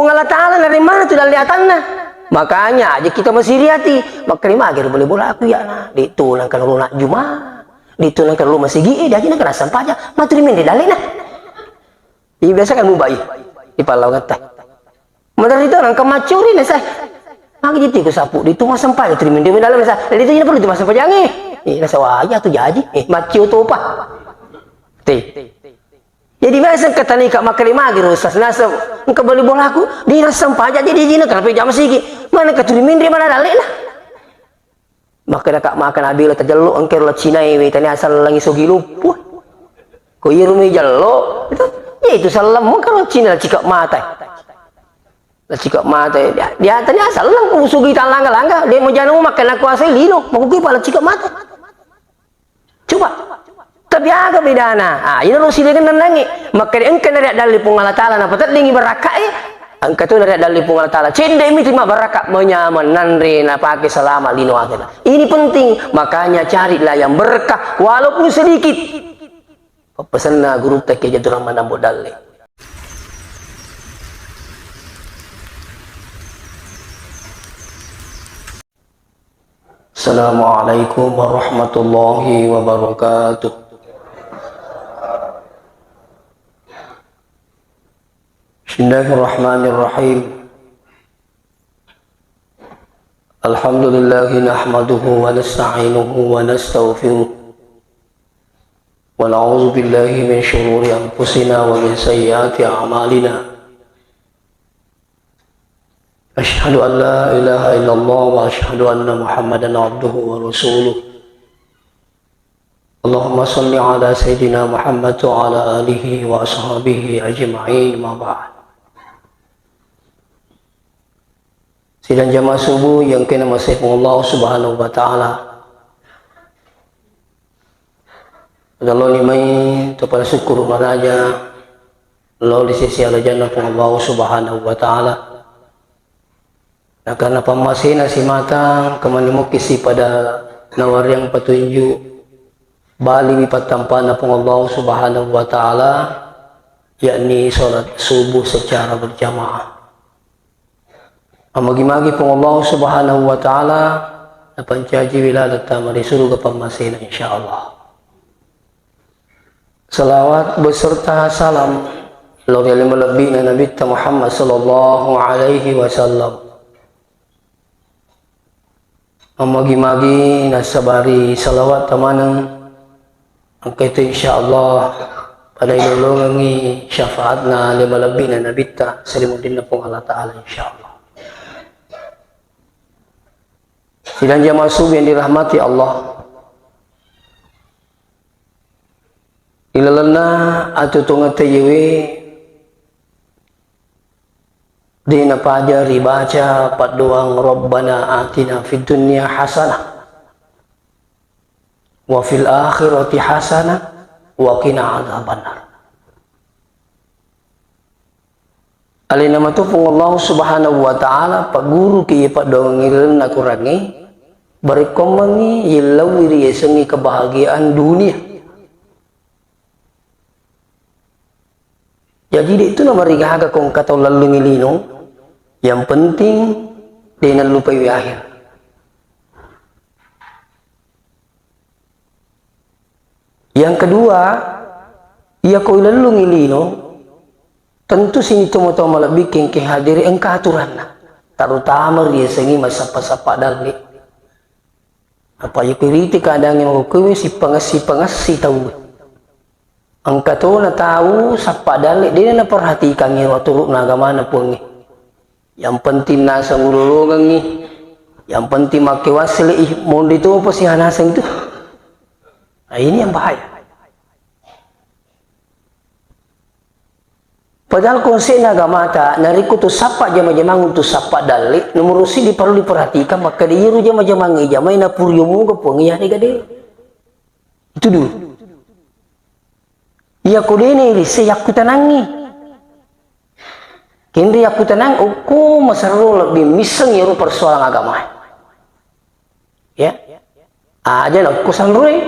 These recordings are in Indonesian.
Allah Ta'ala dari mana tuh lihatannya. Makanya aja kita masih hati. Maka lima agar boleh aku ya nah. Ditulang kalau nak Jumat. Ditulang kalau masih gigi dia aja nak kena sampah aja. Maturimin di dalil nah. Ini biasa kan mubai di palau kata. Menteri itu orang kemacuri nih saya. Maka jadi aku sapu di tunggu sampah itu di dalam saya. Jadi itu perlu dimasuk sampah jangan. Ini rasa wajah tuh jadi. Macu tuh apa? Jadi biasa kata nih kak makan lima gitu ustaz nasab. Engkau beli bola aku di sampah aja jadi jina kenapa jam sigi. Mana keturimin di mana dalil lah. Maka kak makan abil terjeluk engkau lah Cina ini tani asal lagi sogi lupa. Kau irumi jeluk itu. Ya itu salam kalau Cina lah cikak mata. Lah cikak mata dia tadi asal lang kusugi talangga-langga dia mau jangan makan aku asal lino mau kuki pala cikak mata. Coba tapi agak bedana. Ini harus silakan nangi. Maka engkau dari dalil Allah Taala napa terdingi berakai. Engkau tu dari dalil Allah Taala. Cende ini terima barakat menyaman nanre na pakai selama lino akhirnya. Ini penting. Makanya carilah yang berkah walaupun sedikit. Pesan na guru tak kerja tu ramai nambah dalil. Assalamualaikum warahmatullahi wabarakatuh. Bismillahirrahmanirrahim. Alhamdulillahi nahmaduhu wa nasta'inuhu wa nastaghfiruh. Wa na'udzu billahi min shururi anfusina wa min sayyiati a'malina. Asyhadu an la ilaha illallah wa asyhadu anna Muhammadan abduhu wa rasuluh. Allahumma salli ala sayyidina Muhammad wa ala alihi wa ashabihi ajma'in ma ba'd. Sidang jamaah subuh yang kena masih Allah Subhanahu wa taala. Allah limai kepada syukur maraja. Allah di sisi Allah jannah Allah Subhanahu wa taala. Nah, karena pamasih nasi matang kemanimu kisi pada nawar yang petunjuk bali patampan Allah Subhanahu wa taala yakni salat subuh secara berjamaah. Amagi-magi Allah Subhanahu wa taala napancaji wiladat tamari surga pamasih insyaallah. Salawat beserta salam lalu lebih Nabi Muhammad sallallahu alaihi wasallam. Amagi-magi nasabari salawat tamanang angka itu insyaallah pada ilolongi syafaatna lima lebih na Nabi ta selimuddin pun Allah Ta'ala insyaallah. Sidang jamaah subuh yang dirahmati Allah. Ilalana atau tungat tayewe dina pajari baca pat doang Rabbana atina fid dunya hasanah wa fil akhirati hasanah wa qina adzabannar. Alina matupung Allah Subhanahu wa taala pak guru ki pak doang ilana kurangi berikomangi yilawiri sengi kebahagiaan dunia. Jadi itu nama rigahaga kong kata lalu ngilino. Yang penting dia lupa akhir. Yang kedua, ia kau lalu ngilino. Tentu sini tomo-tomo lebih kengke hadiri engkau aturan. Terutama dia sengi masa-sapa dalil. Apa yang kritik kadang yang aku si pengasi tahu. Engkau tu na tahu sapa dalil dia na perhatikan yang waktu agama na pun. Yang penting nasa ngululungan ni. Yang penting make wasli mau itu apa sih hanasang itu. Nah, ini yang bahaya. Padahal konsep agama ta nariku tu sapa jama-jamang untuk sapa dalil nomor si perlu diperhatikan maka dia ru jama-jamang jamai na puryomu ke pengiah ni gade. Itu dulu. Ya kodene ni seyak kutanangi. Kini aku tenang, aku masalah lebih miseng ya persoalan agama. Ya, aja lah aku sanrui.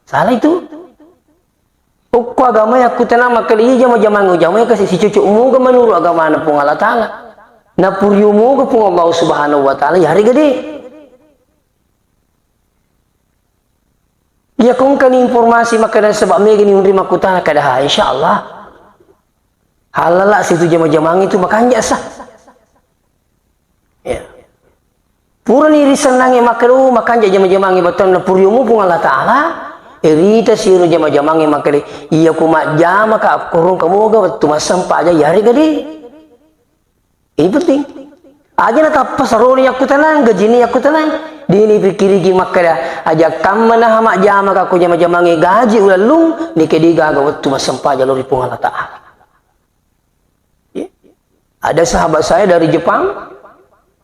Salah itu. Ukku agama yang aku tenang makali hija majamangu jamai kasih si cucu mu ke menurut agama na pung Allah Ta'ala. Na puriumu ke pung Allah Subhanahu wa Ta'ala ya hari gede. Ya kung kan informasi makanan sebab mega ni undi makutana kada insyaallah. Halala situ jamang itu makanya sah. Ya. Pura ni risanangi makaru makanya jamang betul na puriumu pung Allah Ta'ala. Erita siru jama-jamangi makali iya kuma jama ka kurung kamu ga waktu masampa aja yari gadi. Ini penting. Aja na tapos saroni aku tenang, gajini aku tenang. Dini pikiri gi makada aja kamana hama jama ka ku jama-jamangi gaji ulalung ni kediga ga waktu masampa aja lori pung Allah Ta'ala. Ya. Ada sahabat saya dari Jepang,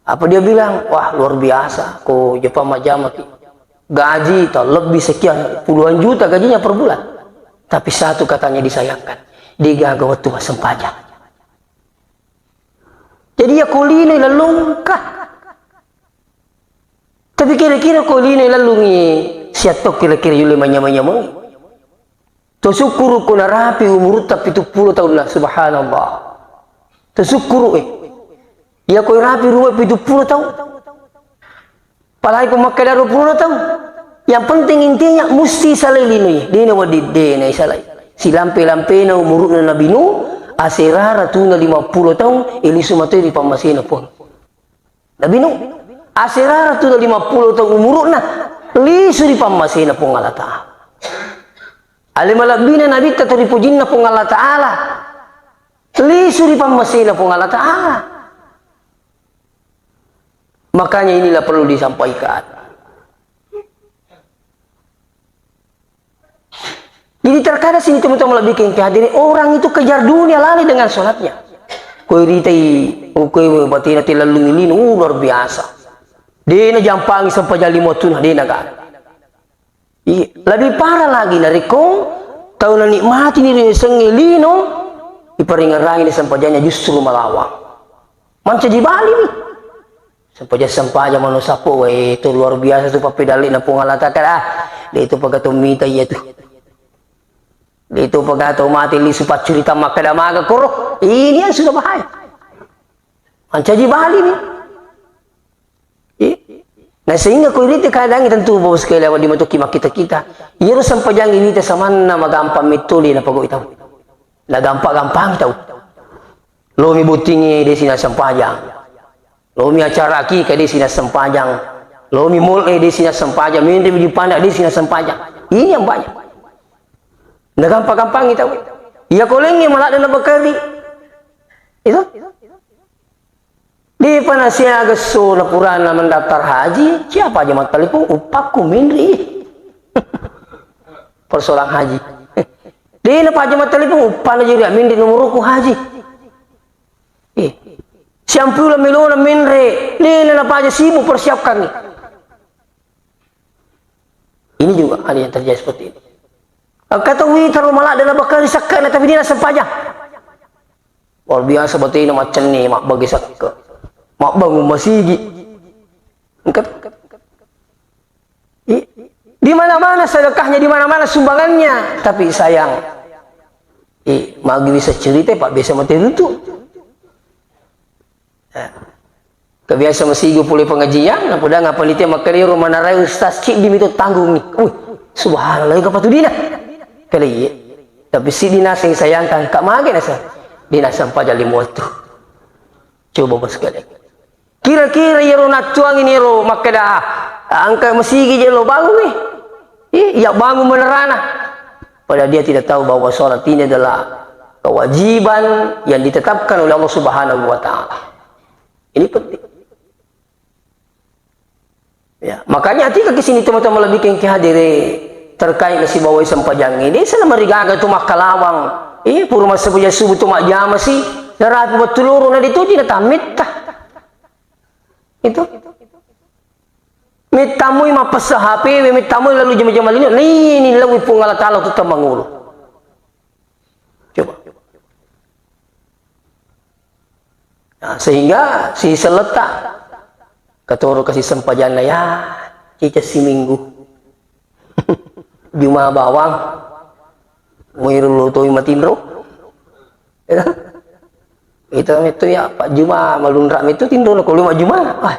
apa dia bilang? Wah luar biasa, ko Jepang majama ki. Gaji atau lebih sekian puluhan juta gajinya per bulan, tapi satu katanya disayangkan, digaga waktu masam pajak. Jadi ya kuline lalungkah, tapi kira-kira kuline lalungi siatok kira-kira yule manya-manya Tersyukur ku narapi umur tapi 70 tahun lah, subhanallah. Tersyukur ya kau rapi rumah 70 tahun. Palagi ku makada 20 tahun. Yang penting intinya mesti salai linui. Dina wadid dina salai. Si lampe-lampe na umurut na nabinu asirara tu na 50 tahun ili sumatoi di pamasina pun. Nabinu asirara tu na 50 tahun umurut na lisu di pamasina pun Allah Ta'ala. Alimalabina nabi tatari pujinna pun Allah Ta'ala. Lisu di pamasina pun Allah Ta'ala. Makanya inilah perlu disampaikan. Jadi terkadang sini teman-teman lebih kehadirin orang itu kejar dunia lalai dengan sholatnya. Koi ritai, koi batina tilalung ini luar biasa. Dia jampangi sampai jali motuna dia kan. Lebih parah lagi dari kong tahu nikmati ni sengilino iperingarang ini sampai janya justru melawang. Manca di Bali nih. Sampai sampah aja manusia po, itu luar biasa tu papedali na pungalata kara. Itu pagatumita iya tu. Itu pagatum mati li supat cerita makada maga korok. Ini yang sudah bahaya. Mancaji Bali ni. Nah sehingga kau ini kadang tentu bawa sekali lewat di matuki kita. Iya sampai jangan ini tersama magampang mituli na pago itaw. Na gampang itaw. Lomi butingi di sini sampajang. Lomi acara ki ka di sini sempajang, lomi mulai di sini sempajang, minta di pandak di sini sempajang. Ini yang banyak. Nah gampang-gampang itu. Iya kolengnya malah ada bakari. Itu. Di panasia geso na purana mendaftar haji, siapa aja mat telepon upaku mindri. Persoalan haji. Di na pa aja mat telepon upana jadi mindri nomorku haji. Siampula melona minre, nila na pa aja sibuk persiapkan nih. Ini juga ada yang terjadi seperti ini. Kata taruh malah dalam bakal disakkan, tapi dia sempajang. Luar biasa seperti ini macam ni, mak bagi sakka, mak bangun masigi. Di mana-mana sedekahnya, di mana-mana sumbangannya, tapi sayang. Magi bisa cerita pak biasa mati itu. Kebiasa masigo pulih pengajian, napuda nga panitia makali rumah narai ustaz cik di itu tanggung ni. Subhanallah ka patudina. Kali tapi si dina sing sayangkan kak mage na sa. Dina sampai jali moto. Coba bos sekali. Kira-kira yero natuang ini ro makada angka masigi je lo bangun ni. Ya bangun menerana. Padahal dia tidak tahu bahwa sholat ini adalah kewajiban yang ditetapkan oleh Allah Subhanahu wa Ta'ala. Ini penting. Ya, makanya hati ke sini teman-teman lebih kengki hadiri terkait nasi bawa sempajang ini sana marigaga tu makalawang. Puro masabuya subuh tu mak jama si narapi batuluro na dito di natamit ta. Itu. Mitamoy mapasahapi, mitamoy lalu jama-jama linyo. Ini lawi pung Allah Ta'ala tu tamangulo. Coba. Nah, sehingga si seletak katoro kasih sempajan na ya cica si minggu Jumat bawang Muirul tu matindro. Itu ya Pak Juma malundrak itu tindro ko lima Juma. Ah.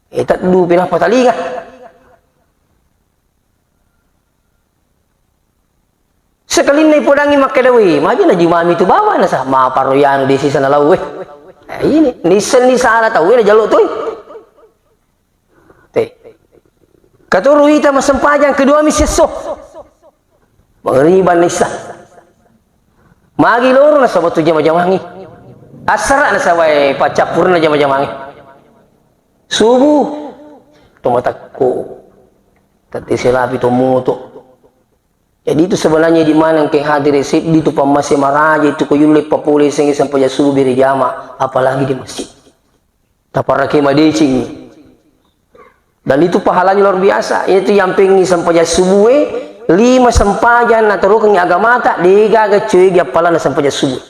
Eta dulu pinah patali kah? Sekali ni podangi makadawi, maju na Juma itu bawa na sa maparoyan di sisa na lawe. Ini nisan ni sala tahu na jaluk tu. Katuru ita masampajang kedua misi sok. Mengeriban nisa. Magi loro na sa batu jama-jamangi. Asra na sa way pacapur na jama-jamangi. Subuh tomatakko. Tati silapi tomoto. Jadi itu sebenarnya di mana yang hadir resip di itu masih maraja itu kuyulip papuli sehingga sampai subuh beri jama apalagi di masjid. Taparaki madecing. Dan itu pahalanya luar biasa. Itu yang pengen sampai subuh 5 sempajan atau rukun agama tak digaga cuy gapalan sampai subuh.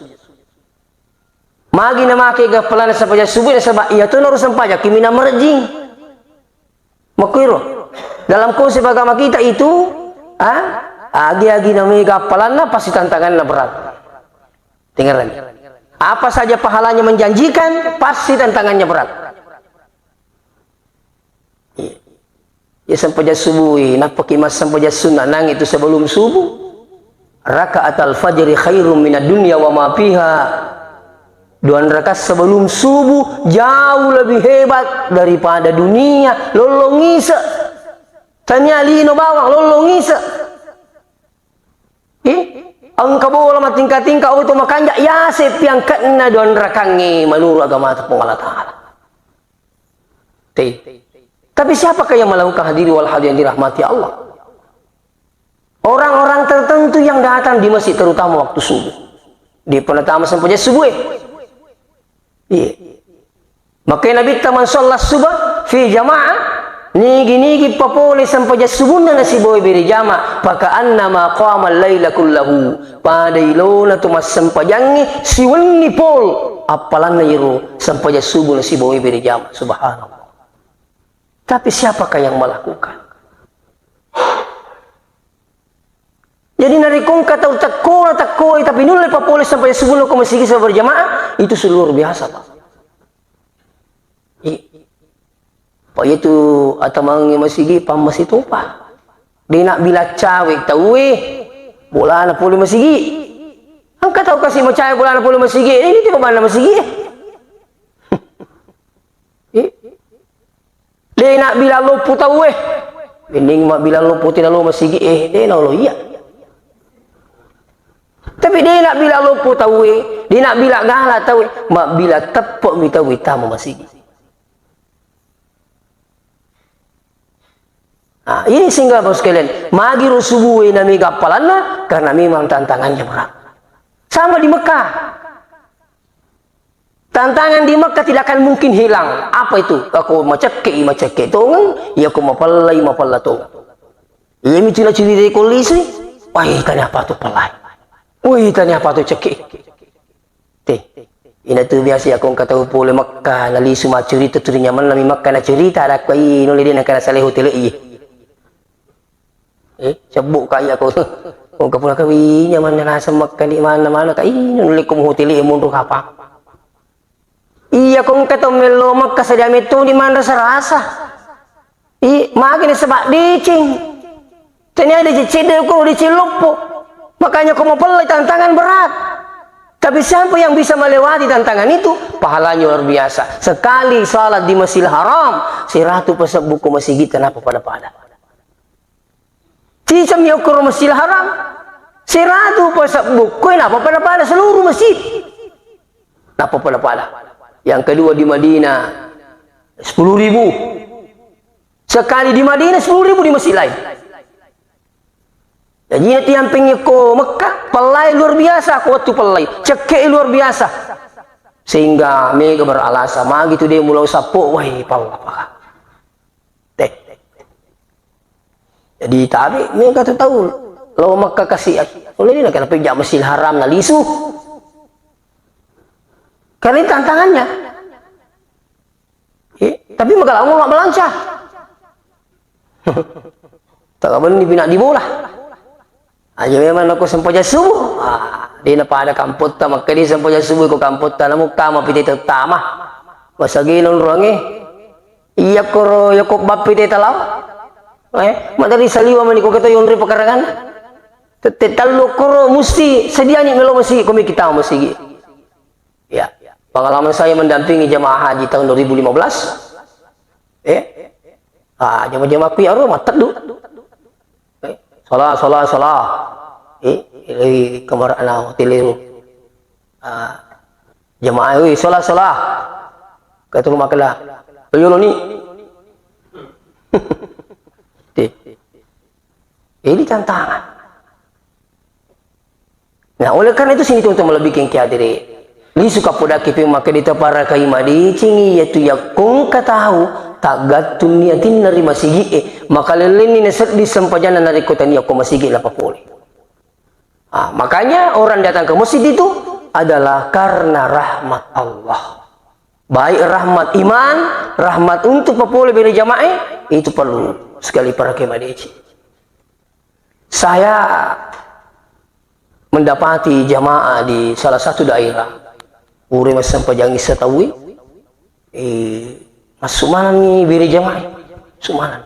Magi na make gapalan sampai subuh sebab ia tu naru sempajan kimina merjing. Makiro. Dalam konsep agama kita itu agi-agi namanya gapalan na pasti tantangan na berat. Dengar lagi. Apa saja pahalanya menjanjikan, pasti tantangannya berat. Ya sampai subuh, napa kimas sampai sunnah nang itu sebelum subuh. Rakaat al-fajri khairum minad dunya wa ma fiha. 2 rakaat sebelum subuh jauh lebih hebat daripada dunia. Lolongisa. Tanya lino bawang lolongisa. Angka bola matingka-tingka itu makanya ya sepiangkat na 2 rakangi menurut agama Allah Ta'ala. Tapi siapakah yang melakukan hadiri wal hadirin dirahmati Allah? Orang-orang tertentu yang datang di masjid terutama waktu subuh. Di penetama sampai subuh. Iya. Maka Nabi taman sholat subuh fi jamaah. Nigi papole sampai subuh na si boy beri jama paka annama qama al-laila kullahu padailona tu mas sampajangi si wenni pol apalan nyiru sampai subuh na si boy beri jama subhanallah. Tapi siapakah yang melakukan? Jadi narikong kata takoi tapi nulai papole sampai subuh na masih bisa berjamaah itu seluruh biasa Pak. Pak itu atau mangi masigi pamas itu Pak. Dia nak bila cawek tahu bola na puli masigi. Angkat tahu kasih mau cawek bola na puli masigi. Ini tiba mana masigi? Dia nak bila lupu tahu Bening mak bila lupu tidak lu masigi dia nak lo iya. Tapi dia nak bila lupu tahu dia nak bila gala tahu mak bila tepuk mi tahu tamu masigi. Nah, ini sehingga bos sekalian, magi subuh nami gapalanna karena memang tantangannya berat. Sama di Mekah. Tantangan di Mekah tidak akan mungkin hilang. Apa itu? Aku macake tongang, ya aku mapalla tongang. Ia micila ciri dari kolisi. Wah, tanya apa tuh pelai? Wih, tanya apa tuh cekik? Ini tu biasa aku kata pole Mekah, nali semua cerita tu nyaman nami Mekah na cerita ada koi nuli dia nak kena saleh hotel cabuk kaya aku kau kapula kawi nyaman nasa Mekah di mana-mana kai nuli kum hotel mundur apa? Iya kong kata melo Mekah sadia metu di mana serasa? Makin sebab dicing. Ternyata dicedel ko dicilupo. Makanya kau mau pelai tantangan berat. Tapi siapa yang bisa melewati tantangan itu, pahalanya luar biasa. Sekali salat di Masjidil Haram, 100 pesek buku masjid kita napa pada. Cisam yang ukur Masjidil Haram, 100 pesek buku napa pada seluruh masjid. Napa pada. Yang kedua di Madinah, 10.000. Sekali di Madinah, 10.000 di masjid lain. Jadi nanti yang pengen ko Mekah pelai luar biasa aku waktu pelai cekek luar biasa sehingga mereka beralasan mah gitu dia mulai sapuk wah pala apa jadi tapi mereka tu tahu lo Mekah kasih oleh dia nak pergi Masjidil Haram na lisu karena ini tantangannya tapi mereka lama nggak melancar tak kapan dibina di bola. Aja memang aku sempoja subuh. Di na pada kamput ta makadi sempoja subuh ko kamput ta namuk tama piti tama. Masaginon ruangi. Iya koro yakop bapiti talaw. Madari saliwa man ko kato yonri pakarangan. Tetalo koro musti sediani melo masigi kami kita masigi. Ya, pengalaman saya mendampingi jamaah haji tahun 2015. Jamaah-jamaah ku aro matak du. Salah. Kamar ana hotel. Jamaah oi salah. Kata rumah kala. Ayo lo ni. Ini tantangan. Nah, oleh karena itu sini tuan-tuan melebihkan kehadiri. Li suka poda kipi maka dita para kaima di cingi yaitu yakung katahu tak gatun niatin nari masigi maka leleni neset di sempajana nari kota ni aku masigi lah papole. Makanya orang datang ke masjid itu adalah karena rahmat Allah. Baik rahmat iman, rahmat untuk papole beri jamaah itu perlu sekali para kaima di cingi. Saya mendapati jamaah di salah satu daerah ure masam pajangi setawi masumanan ni biri jamaah sumanan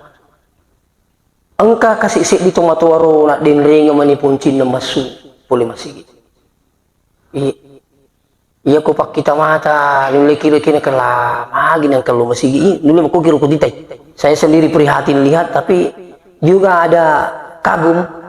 angka kasih sik di tomatowaro nak dinring mani puncin na masu boleh masih iya ko pak kita mata nulai kira-kira kala magi nang kalau masih nulai aku kira ko ditai saya sendiri prihatin lihat tapi juga ada kagum.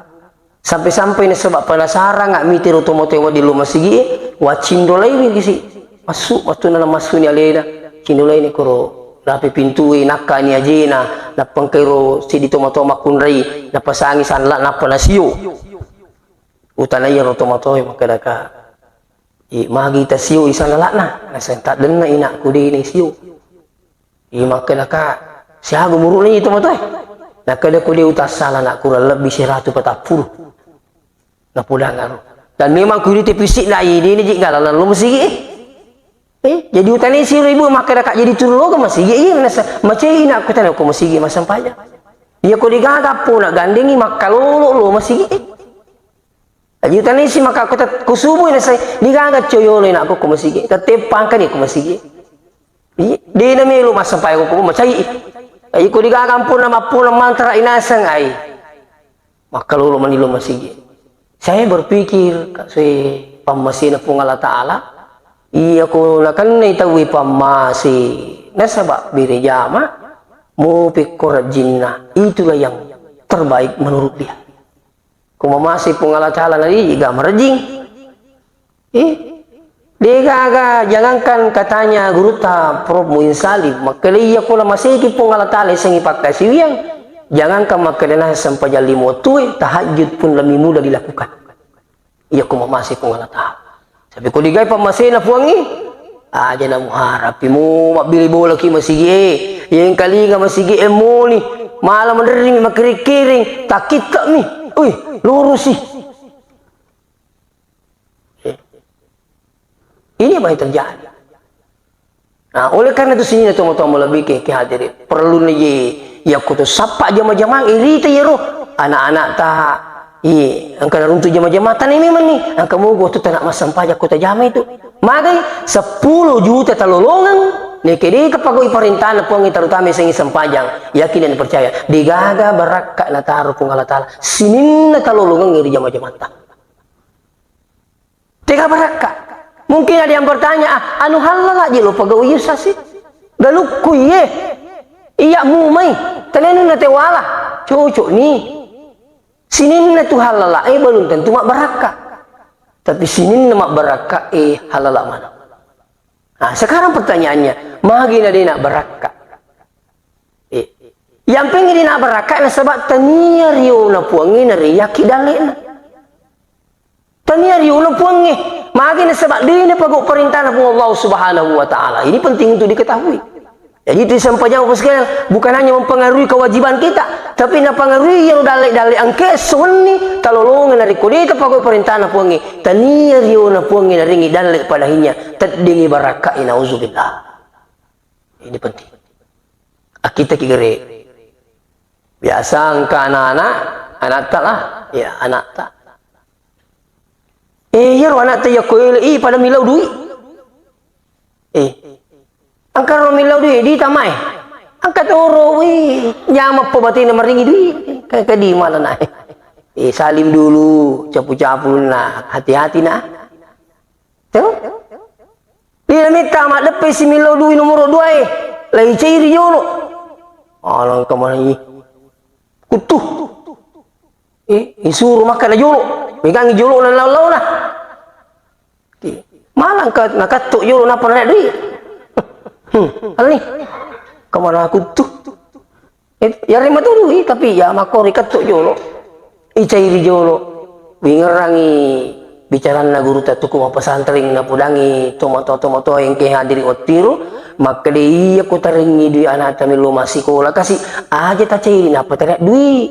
Sampai-sampai ni sebab penasaran ngak mitir otomotewa di rumah sigi wacindo lain gisi masuk waktu nana masuk ni alena cindo lain ni koro rapi pintu nakka ni ajena na pangkero si di tomato makunrai na pasangi sanla na panasio utanay otomoto makadaka magi ta sio isana lakna nasentat den na ina ko di ni sio makadaka siya gumuru ni tomato nakada ko di utasala na kurang lebih 140 na pulang ngaruh dan memang kulit fisik lah ini jika dalam lu masih jadi utani si ribu maka dak jadi turun ke masih macam ini aku tanya aku masih masam pajak dia ko digagap pun nak gandengi maka lu masih jadi utani si maka aku tak kusubu ini saya digagap coyo nak aku masih tetepang kan aku masih dia nama lu masam pajak aku macam ini ko digagap pun nama pun mantra inasang ai maka lu manilu masih. Saya berpikir kasi pamasi na pong Allah Ta'ala iya ko nakan na itawi pamasi nasaba birejama mo pikor jinna itulah yang terbaik menurut dia kung mamasi pong Allah Ta'ala na iga marajing dia jangankan katanya guru ta Prof Muin Salim makaliya ko na masiki pong Allah Ta'ala isang ipagkasiwiyang jangankan makadana sampai jam 5 tu tahajud pun lebih mudah dilakukan. Ia ko mamasi pong Allah Ta'ala. Sabi ko digay pamasi na puangi. Aja na muharap mo mabili bola ki masigi. Yang kali nga masigi mo ni malam mendering makirikiring takit kami. Uy, lurus sih. Ini apa yang terjadi? Nah, oleh karena itu sini teman-teman lebih ke hadirin perlu nih ya kutu sapa jama-jama irita ya roh anak-anak tak angka runtuh jama-jama tan ini mani angka mogo tu tak nak masam pajak kota jama itu magai 10 juta talolongan nih kedi kapagoi perintahan puangi terutama sengi sempajang yakin dan percaya digaga barakak na taruh pung Allah Ta'ala sinin na talolongan ngiri jama-jama tak tiga barakak mungkin ada yang bertanya anu halal aja lo pagawi yusa sih galukku iya mumai talenu na tewala cocok nih sinin na tu halal belum tentu mak barakah tapi sinin na mak barakah halal mana nah sekarang pertanyaannya magina dia nak barakah yang pengen dia nak barakah na sebab tania rio na puangi na riyaki dalena tania rio na puangi magina sebab dia na pagok perintah na Allah Subhanahu wa Ta'ala ini penting untuk diketahui. Jadi itu sampainya sekalian bukan hanya mempengaruhi kewajiban kita, tapi mempengaruhi yang dalek-dalek angke sunni talolongan dari kudita pakai perintah na puangi tania rio na puangi na ringi dalek padahinya tadingi baraka inauzubillah. Ini penting. Kita kigere biasa angka anak-anak anak tak lah ya anak tak ya anak tayo ko pada milaw duit. Angka ro milaw duit di tamay. Angka toro nyama po bati na maringi duit. Kadi mana na. Salim dulu, capu-capu na, hati-hati na. Tuh. Bila minta mak depe si milaw duit nomor 2 lagi cairi jolo. Alang kemana ini? Kutuh. Isuruh makan jolo. Megang jolo na law lah. Malang nakatuk jolo napa nak duit. Hal ni. Kemana kutuh? Ya rima tu duit tapi ya makori katuk jolo. Cairi jolo. Bingerangi bicara na guru tatuku ma pesantren na pudangi tomato yang ke hadiri otiru maka dia aku taringi di anak tamilu masih sekolah kasih aja tak cairi napa tarik duit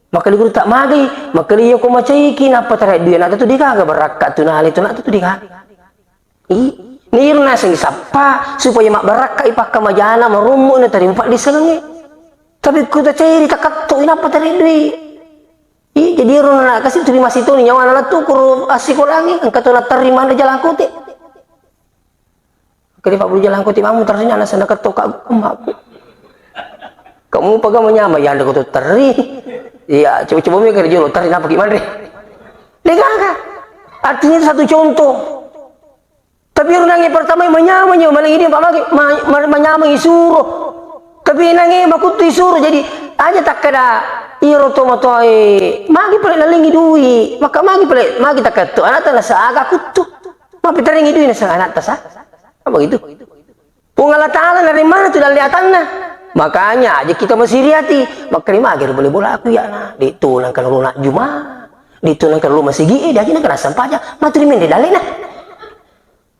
maka dia guru tak magi maka dia aku macaiki napa tarik duit anak tu dia kagak berakat tu nah itu nak tu dia nirna sing sapa supaya mak berakat ipak majana marumu na tarim pak diselengi tapi ku tak cairi tak katuk napa tarik duit jadi orang nak kasih terima situ ni nyawa anak tu kuru asik orang angkat tu nak terima ada jalan kote. Kali 40 jalan kote kamu terima anak sana ketok kamu. Kamu pegang menyama yang ada kote teri. Ya coba mikir dulu teri apa gimana? Lega artinya satu contoh. Tapi orang yang pertama menyama malah ini pak lagi menyama isuruh. Tapi nangi makut isuruh jadi aja tak kada iro tomatoi magi pale nalingi duit maka magi tak ketu anak tanah saaga kutu mapi taringi duit nasa anak tasa apa gitu Allah Ta'ala dari mana tu lihatannya makanya aja kita masih riati maka ni magi boleh bola aku ya nah ditulang kalau nak juma ditulang kalau masih gi dia kena kena sampah aja matri mende dalena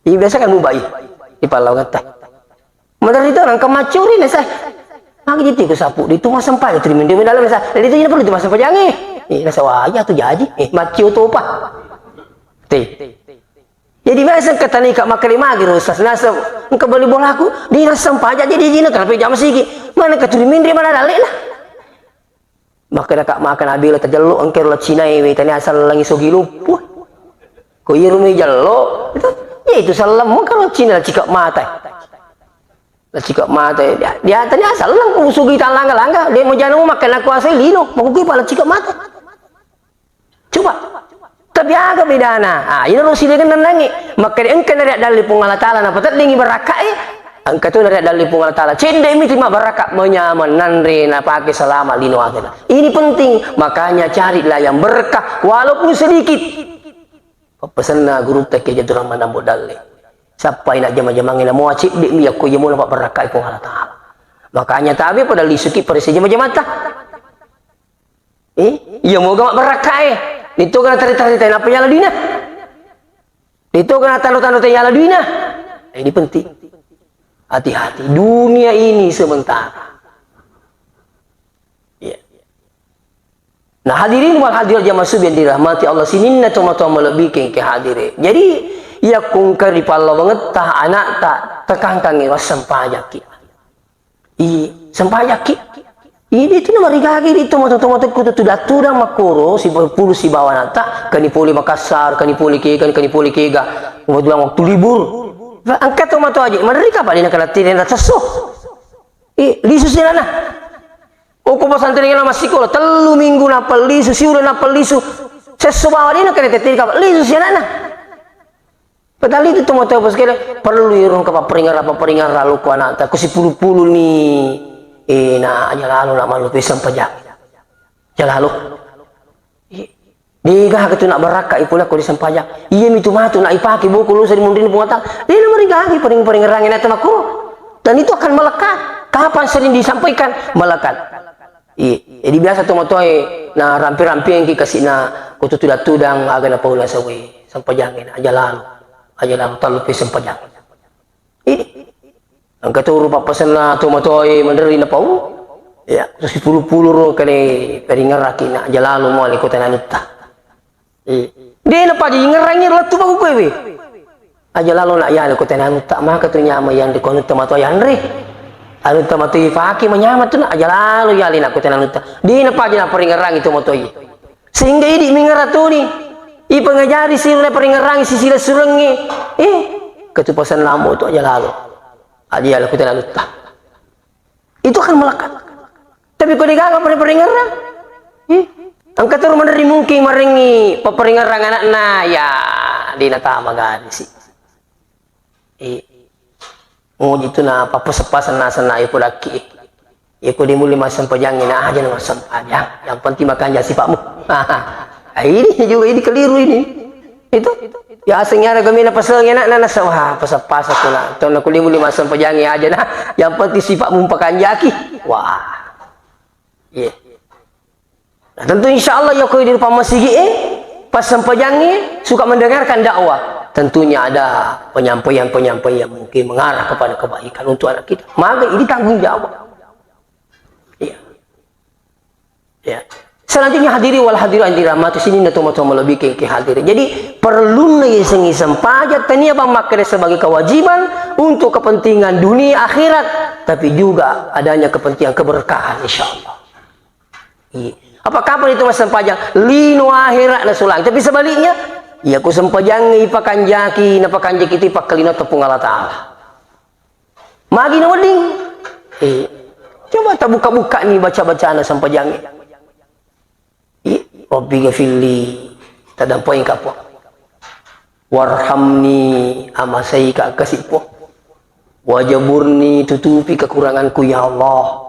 nah biasa kan mubai di palau kata menteri itu orang kemacuri nih saya magi jadi sapu itu mah sampai terima dia dalam masa jadi itu perlu itu masa pajangi nasa wajah tu jadi macio tu apa jadi biasa kata ni kak makali magi rusas nasa engkau beli bola aku di nasa pajak jadi jina kenapa jam sigi mana keturimin dia mana dalik lah maka kak makan abil terjeluk engkau lah Cina ini tani asal langi sogi lupuh kau irumi jeluk itu salam kalau Cina cikak mata jika mata dia tanya asal lang usugi langga dia mau jangan makan aku asal lino mau pergi pala jika mata coba tapi agak beda nah ini harus dengan nangi maka dia engkau dari dalil Allah Ta'ala na patat lingi berakat engkau tu dari dalil Allah Ta'ala cendek ini terima berakat menyaman nanre na pakai selama lino akhirnya ini penting makanya carilah yang berkah walaupun sedikit pesan na guru tak jatuh rahman dan bodalnya siapa yang nak jama-jamangin mau acik dik mi aku je mau dapat berkah ku Allah Taala makanya tabi pada lisuki pada jama-jamata iya mau gamak berkah itu kena tarik-tarik apa yang ladina itu kena tanda-tanda yang ladina ini penting hati-hati dunia ini sementara nah hadirin wal hadir jamaah subian dirahmati Allah sininna toma-toma lebih ke hadirin jadi ia kungkar di pala banget tah anak tak tekan was sempajaki sempajaki ini tu nama rigagi di tomato kutu tu datudang makuro si pulu si bawa nata kani puli Makassar kani puli kega kemudian waktu libur angkat tomato aja mereka apa dia kena tirin rasa lisu sirana aku pesantren nama sekolah telu minggu napal lisu siulah napal lisu sesuatu dia kena tirin kapal lisu sirana padahal itu tomato apa sekali perlu irung apa peringar lalu ku anak tak ku si pulu ni nah aja lalu nak malu pisang pajak aja lalu dia ketu nak berakai pula ku disam pajak iya mitu matu nak ipaki buku lu sari mundin puatang dia nomor gagi peringar rangin itu aku dan itu akan melekat kapan sering disampaikan melekat jadi biasa tomato nah rampi-rampi yang dikasih na kutu tidak tudang agak na paula sawi sampai jangin aja lalu talu pisang pajak ini angkat rupa pesan na tomatoi mandiri na pau ya terus pulu-pulu ro kali peringar rakina aja lalu mo alikutan anutta dia na pa ngirangir latu bagu kowe aja lalu nak ya alikutan anutta maka tu nyama yang di kono tomatoi andre anu tomatoi faki menyama tu nak aja lalu ya lina kutan anutta dia na pa na peringar rangi tomatoi sehingga ini mingaratuni I pengajari sila peringarang sila surengi. Ketupasan lama itu aja lalu. Adia laku lalu tah. Itu akan melekat. Tapi kalau digagal pada peringarang, angkat turun dari mungkin maringi peperingarang anak-anak ya di nata magani sih. Oh gitu na papasapasan na sana ipo laki. Ipo di muli masam pajang ina aja na masam pajang. Yang penting makan jasi pakmu. Ini juga ini keliru ini. Itu ya asingnya kami na pasalnya na nasa wah pasapasa ko na. Tahu na kuli muli masam pajang aja na. Yang penting sifat mumpakan jaki. Wah. Yeah. Nah, tentu insya Allah ya kau di depan masjid pas sempajangnya suka mendengarkan dakwah. Tentunya ada penyampaian-penyampaian yang mungkin mengarah kepada kebaikan untuk anak kita. Maka ini tanggung jawab. Ya. Ya. Selanjutnya hadiri wal hadirin dirahmati sini na tomo-tomo lebih ke hadiri. Jadi perlu na iseng-iseng pajak tania bang makanya sebagai kewajiban untuk kepentingan dunia akhirat, tapi juga adanya kepentingan keberkahan insyaallah. Iya. Apa kapan itu mas sempajang lino akhirat na sulang, tapi sebaliknya ya ku sempajang ipakan jaki na pakan jaki itu ipak kalina tepung Allah Ta'ala magi na wading coba tak buka-buka nih baca-baca na sempajang Rabbi gafili tadampoin ka po warhamni amasai ka kasih po wajaburni tutupi kekuranganku ya Allah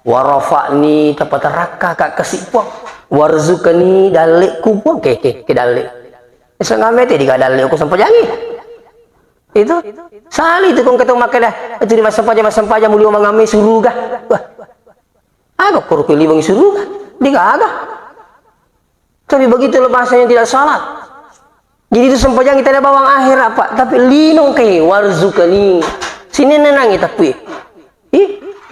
warafa'ni tapataraka ka kasih po warzukani dalikku po ke dalik sengamete di kadal aku sampai jangi itu sali itu kong ketemu makalah itu di masa sampaja mulia mangami suruga agak kurukuli bang suruga di agak tapi begitu lepasnya tidak salat jadi itu sampajang kita ada bawang akhir apa tapi linong ke warzukani sini nenangi tapi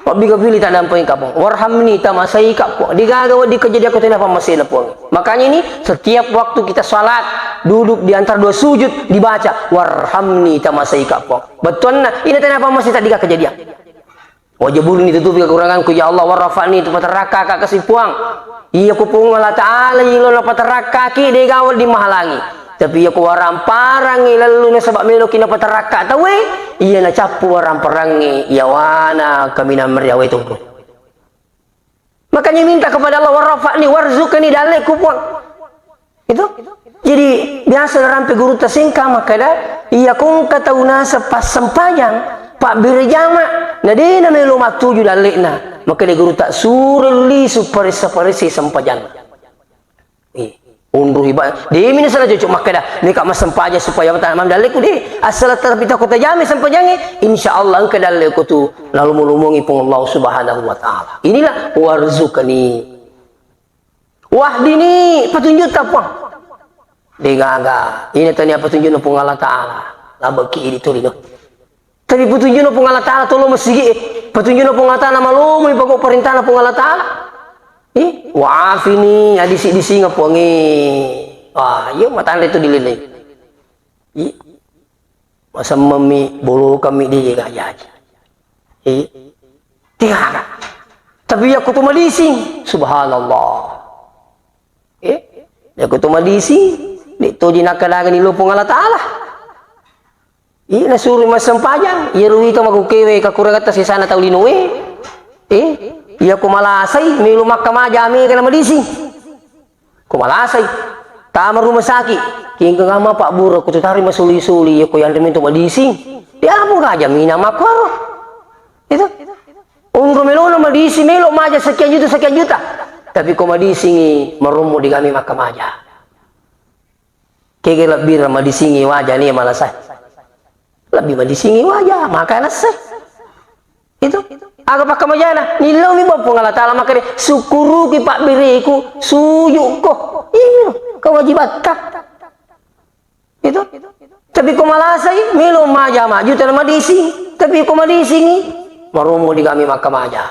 Rabbi gafili tak nampai kapung warhamni tamasai kapung digagawa di kejadian aku tidak masih lapung. Makanya ini setiap waktu kita salat duduk di antara dua sujud dibaca warhamni tamasai kapung. Betul nah ini kenapa masih tadi kejadian. Wajibulni tutupi kekuranganku ya Allah warafani tempat neraka kak kasih puang. Iya ku pung Allah Ta'ala ilo na pataraka ki digawal di mahalangi. Tapi aku waram parangi lalu na sabak meloki na pataraka tawe iya na capu waram parangi yawana kami na meriawe tunggu makanya minta kepada Allah warafa'ni warzukani dalekku pun itu jadi biasa rampe guru tasingka makanya iya kung katauna sepas sempajang pak birjama na di na melo matuju dalekna maka di guru tak surli suparisi sempajang unduh ibadah di mina salah cocok makada ni kak mas sempaja supaya mata mam dalek di asal tapi tak kota jami sempajangi insyaallah engke dalek tu lalu melumungi pun Allah Subhanahu wa taala inilah warzukani wahdini petunjuk apa degaga ini tanya petunjuk pun Allah taala labaki itu lino tapi petunjuk pun Allah taala tolong masigi petunjuk pun Allah taala malumu pokok perintah pun Allah taala waafini di singa puangi wah iya mata itu dililai masa mami bolu kami di gaya aja tiga tapi aku tuh madising subhanallah aku tuh madising itu jinakalangan ni lupung Allah Ta'ala nasuruh masam pajang ruwi ka magukewe kakurang atas sana tau linuwe iya kumalasay may lumakka majami ka na madising kumalasay tama rumah sakit king ka nga pak buro kututari masuli-suli iya ko yan rin ito madising di amo ka jamina makwaro itu melo na madising melo maja sekian juta tapi ko madising marumo di kami makamaja kaya lebih madisingi wajah nih malasay lebih madisingi wajah maka nasay itu agak pakai majana nilau mi bapu ngala taala makanya syukuru ki pak biriku suyuk ko ini kewajiban itu tapi ko malasay milo maja maju tanah madising tapi ko madisingi marumo di kami maka maja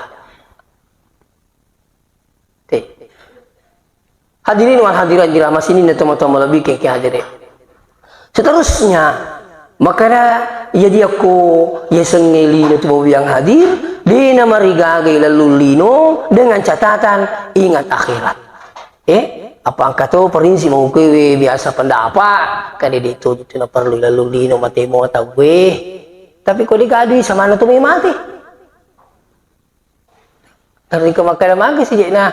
hadirin wal hadirat dirahmati sini na tomo-tomo lebih ke hadirin seterusnya makanya jadi aku yesengeli na tubuh yang hadir di nama rigagai lalu lino dengan catatan ingat akhirat. apa angka tu perinsi mau kue biasa pendapat kan itu na perlu lalu dino mati mau tahu gue tapi kau digadi sama anak tu mati dari kemakan magi sih nah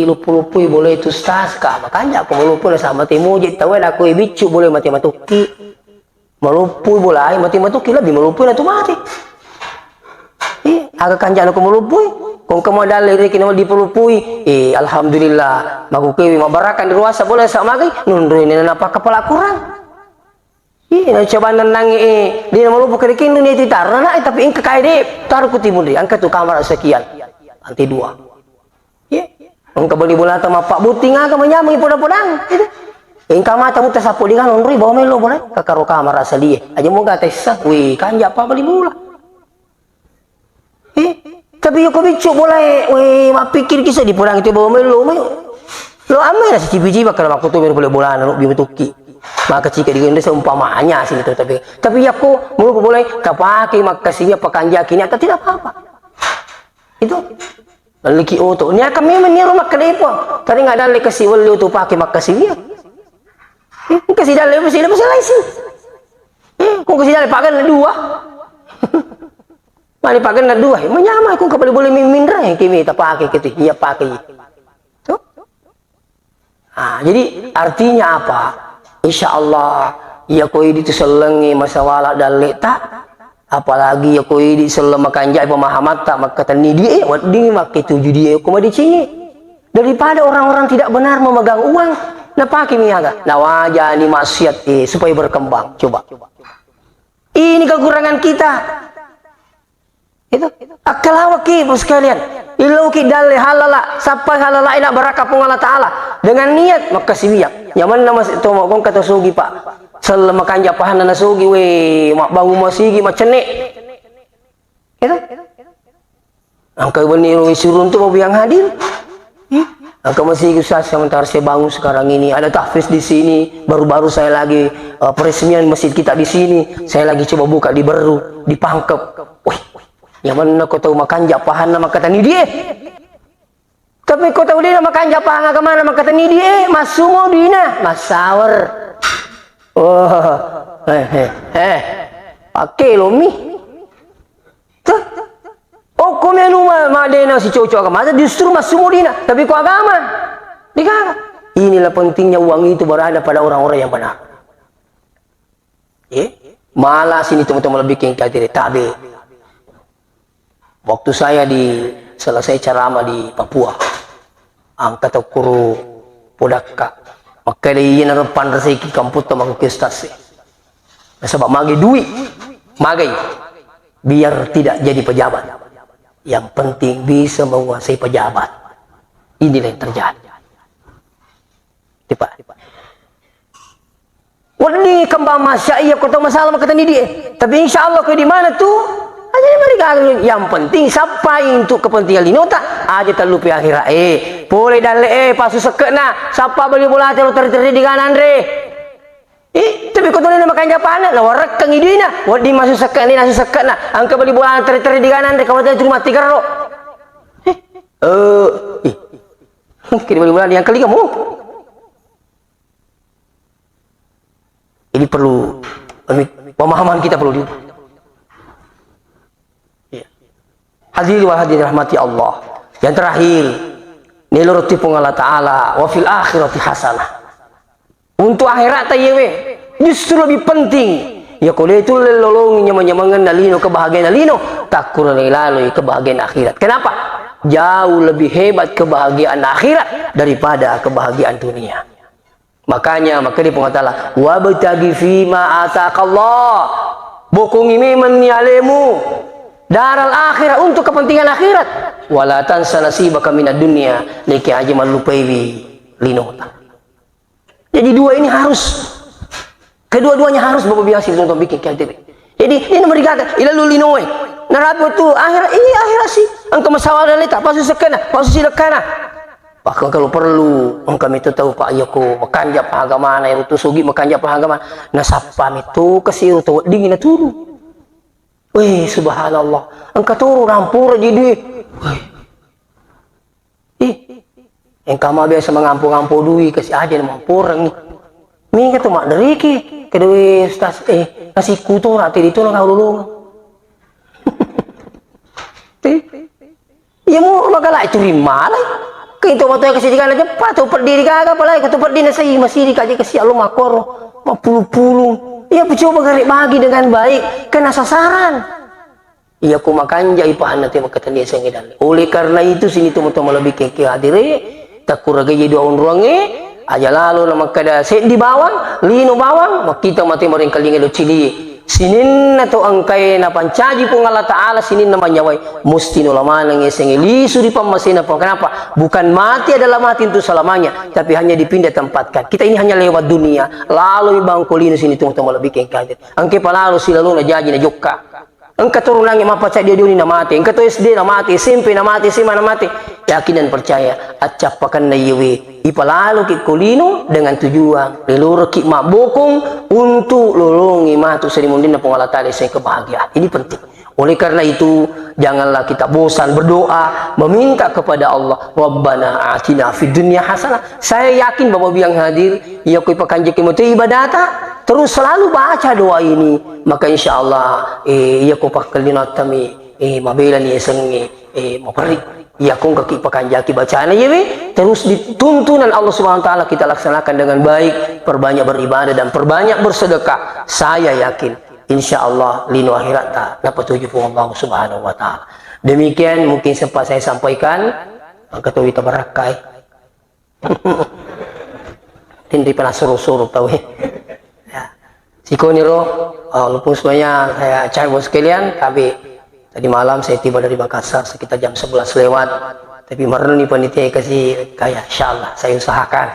lupu-lupu boleh itu stas kak makanya aku melupu sama timu jadi tahu aku bicu boleh mati matuki melupu boleh mati matuki lebih melupu itu mati agak kanjang aku melupui kung kemudian lirik ini dipelupui alhamdulillah magukewi mabarakan di ruasa boleh sama lagi nundri ini apa kepala kurang coba nenangi dia melupu kerikin dunia itu tarana tapi ingka kaya deh taruh ku timun deh angkat tuh kamar sekian nanti 2 engkau beli bola sama pak buting agak menyamai podang-podang ingka mata muta sapu di kan nundri bawa melo boleh kakaro kamar asal dia aja mau gak tesah wih kanja apa beli bola tapi aku bicu boleh, mak pikir kisah di pulang itu bawa melo, lo amai lah si cibi kalau aku tuh boleh bola lo biar tuki, maka jika digenda seumpamanya sih itu tapi aku mau boleh kapaki mak kasihnya pekanjak ini atau tidak apa-apa, itu lagi auto, ni akan memang ni rumah kelepo, tadi nggak ada lagi kasih wali tu pakai mak kasihnya, kasih dah lebih sih, kau kasih dah pakai 2. Mari pakai na 2, menyamai kung kapal boleh mindra yang kimi tak pakai gitu, iya pakai. Tuh. Jadi artinya apa? Insya Allah, ya koi itu selengi masalah dan letak, apalagi ya koi di selama kanjai pemahaman tak maka tani dia, wading makai 7 dia, kuma dicingi. Daripada orang-orang tidak benar memegang uang, na pakai miaga, na wajah ni maksiat supaya berkembang. Coba. Ini kekurangan kita. Itu akal awak bos sekalian ilau ki dalil halala sampai halala ina barakah pun Allah Ta'ala dengan niat maka siwiak nyaman nama itu mau kong kata sugi pak selama kanja pahan na sugi we mak bangun masigi mak cenek itu angka benir surun tu mau yang hadir angka masih usah sementara saya bangun sekarang ini ada tahfiz di sini baru-baru saya lagi peresmian masjid kita di sini saya lagi coba buka di Beru di Pangkep yang mana kau tahu makan japahan nama kata ni dia tapi kau tahu dia makan japahan ke mana nama kata ni dia masumo dina masawar pakai lo mi tuh kau menu madena si cocok agama justru masumo dina tapi kau agama dikata inilah pentingnya uang itu berada pada orang-orang yang benar malah sini teman-teman lebih bikin kata tabe. Waktu saya selesai ceramah di Papua, angkat kuru podakka, maka dia narupan rezeki kamput tu maku kestasi. Sebab magi duit, magi biar tidak jadi pejabat. Yang penting bisa menguasai pejabat. Inilah yang terjadi. Tiba. Wali kembang masya iya kau tahu masalah kata ni dia. Tapi insya Allah kau di mana tu? Aja mereka yang penting sampai untuk kepentingan linota aja terlupi akhirat boleh dalek pasu seket na siapa beli bola terus di kanan re tapi kau tahu ni makan japan lah warak kang idina wadi masuk seket ni nasi seket na angka beli bola terus di kanan re kamu cuma mati karo kini beli bola yang kali kamu ini perlu pemahaman kita perlu Hadirin wa hadirin rahmati Allah. Yang terakhir, nilai pun Allah Ta'ala wa fil akhirati hasanah. Untuk akhirat tayewe justru lebih penting. Ya kalau itu lolong nyaman-nyamangan nalino kebahagiaan nalino takur lalu kebahagiaan akhirat. Kenapa? Jauh lebih hebat kebahagiaan akhirat daripada kebahagiaan dunia. Makanya dia pengatalah wabtagi fima ataqallah. Bokongi memang nialemu daral akhirat untuk kepentingan akhirat wala tansa nasibaka minad dunya liki aja malupaiwi linota. Jadi dua ini harus kedua-duanya harus bapak biasa untuk bikin kreatif. Jadi ini mereka ilalu linoe narapi itu akhirat akhirat sih engkau masalah letak pasu sekena pasu silekana bahkan kalau perlu engkau itu tahu pak ayahku makan jap agama na itu sugi makan jap agama nasapam itu kesiru tuh dingin turu. Wih, subhanallah. Engkau turun rampur jadi. Yang kama biasa mengampu-ngampu duit kasih aja nama porang nih. Minga tuh mak dari ki kedua stas kasih kutu rati itu nang dulu. Ya mau magalah itu lima lah. Kita waktu yang kasih dikala cepat tu berdiri kagak apa lagi tu berdiri saya masih dikaji kasih Allah makor puluh-puluh. Ya coba garik bagi dengan baik kena sasaran. Iya ku makan jai pahan nanti makatan dia sengidan. Oleh karena itu sini teman-teman lebih keke hadiri tak kurang gaji dua ruangnya aja lalu nama kada set di bawang lino bawang mak kita mati maring kalinga lo cili sinin na to angkay na pancaji po Allah Ta'ala sinin naman nyaway musti ulama nang lisu di pamasina po kenapa bukan mati adalah mati itu selamanya tapi hanya dipindah tempatkan kita ini hanya lewat dunia lalu ibang kulino sini tunggu-tunggu lebih kengkadir angke palalu sila lu na jaji na jokka ang keturunan yang mapaca dia na mati ang ketua SD na mati SMP na mati SMA na mati yakin dan percaya at capakan na iwi ipalalo ki kulino dengan tujuan leluro ki mabokong untuk lolongi matu serimundin na pengalatali sa kebahagiaan ini penting oleh karena itu janganlah kita bosan berdoa meminta kepada Allah Rabbana atina fid dunya hasanah saya yakin bahwa yang hadir ya ku pakanjek mo ibadata terus selalu baca doa ini maka insyaallah ya ku pakalinat kami mabela ni sengi mapari ya kung kaki pakanjaki bacaan ya terus dituntunan Allah Subhanahu wa taala kita laksanakan dengan baik perbanyak beribadah dan perbanyak bersedekah saya yakin insyaallah lino akhirat ta dapat tujuh Allah Subhanahu wa taala demikian mungkin sempat saya sampaikan ketua kita barakai tindi pernah suruh-suruh tahu ya siko niro walaupun semuanya saya cari bos sekalian tapi tadi malam saya tiba dari Makassar sekitar jam 11 lewat. Tapi marno nih panitia kasih kayak insyaallah saya usahakan.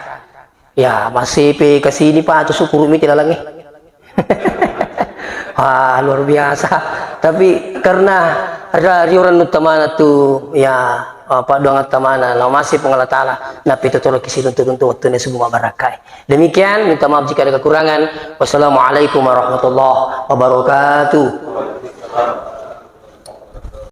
Ya masih kasih ini Pak atau syukur tidak lagi. Wah luar biasa. Tapi karena ada riuran utama tuh ya Pak doang tamana lah masih pengalatala napi tutulog kisilun tuntu waktu ini semua barakai. Demikian minta maaf jika ada kekurangan. Wassalamualaikum warahmatullahi wabarakatuh.